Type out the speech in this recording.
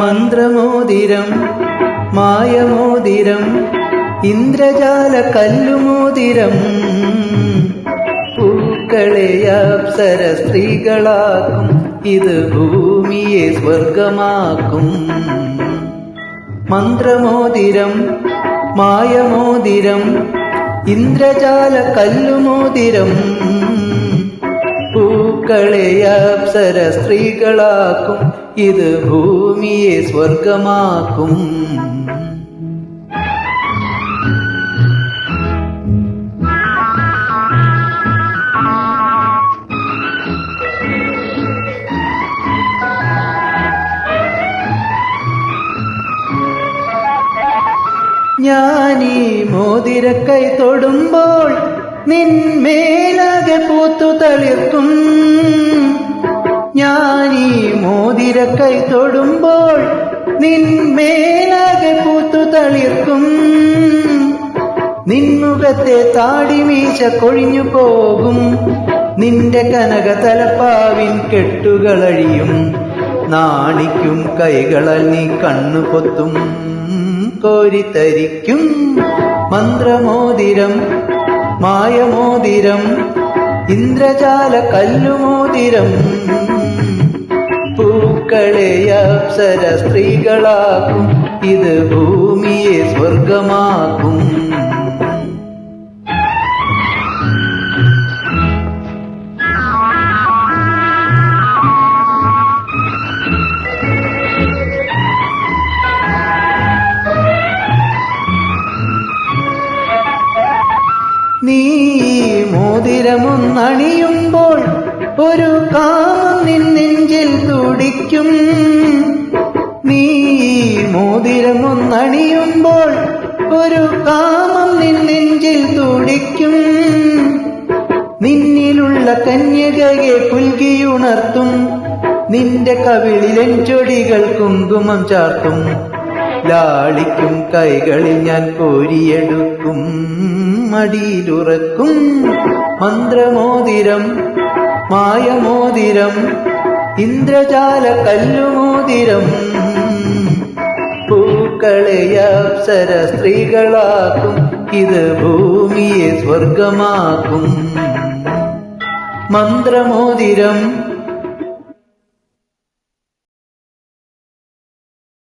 മന്ത്രമോതിരം മായമോതിരം ഇന്ദ്രജാല കല്ലുമോതിരം പൂക്കളെ അപ്സര സ്ത്രീകളാക്കും ഇത് ഭൂമിയെ സ്വർഗമാക്കും മന്ത്രമോതിരം മായമോതിരം ഇന്ദ്രജാല കല്ലുമോതിരം പൂക്കളെ അപ്സര സ്ത്രീകളാക്കും ഇത് ഭൂമിയെ സ്വർഗമാക്കും ഞാനീ മോതിരക്കൈ തൊടുമ്പോൾ നിന്മേലാകെ പൂത്തു തളിർക്കും ഞാനീ മോതിരക്കൈ തൊടുമ്പോൾ നിന്മേലാകെ പൂത്തു തളിർക്കും നിൻമുഖത്തെ താടിമീശ കൊഴിഞ്ഞു പോകും നിന്റെ കനക തലപ്പാവിൻ കെട്ടുകളഴിയും നാണിക്കും കൈകളാൽ നീ കണ്ണു പൊത്തും കോരിത്തരിക്കും മന്ത്രമോതിരം മായമോതിരം ഇന്ദ്രജാല കല്ലുമോതിരം പൂക്കളെ അപ്സര സ്ത്രീകളാക്കും ഇത് ഭൂമിയെ സ്വർഗമാക്കും നീ മോതിരമൊന്നണിയുമ്പോൾ ഒരു കാമം നിൻ നെഞ്ചിൽ തുടിക്കും നീ മോതിരമൊന്നണിയുമ്പോൾ ഒരു കാമം നിൻ നെഞ്ചിൽ തുടിക്കും നിന്നിലുള്ള കന്യകയെ പുൽകിയുണർത്തും നിന്റെ കവിളിലെൻ ചൊടികൾ കുങ്കുമം ചാർത്തും ലാളിക്കും കൈകളിൽ ഞാൻ കോരിയെടുക്കും മടിയിലുറക്കും മന്ത്രമോതിരം മായമോതിരം ഇന്ദ്രജാല കല്ലുമോതിരം പൂക്കളെ അപ്സര സ്ത്രീകളാക്കും ഇത് ഭൂമിയെ സ്വർഗമാക്കും മന്ത്രമോതിരം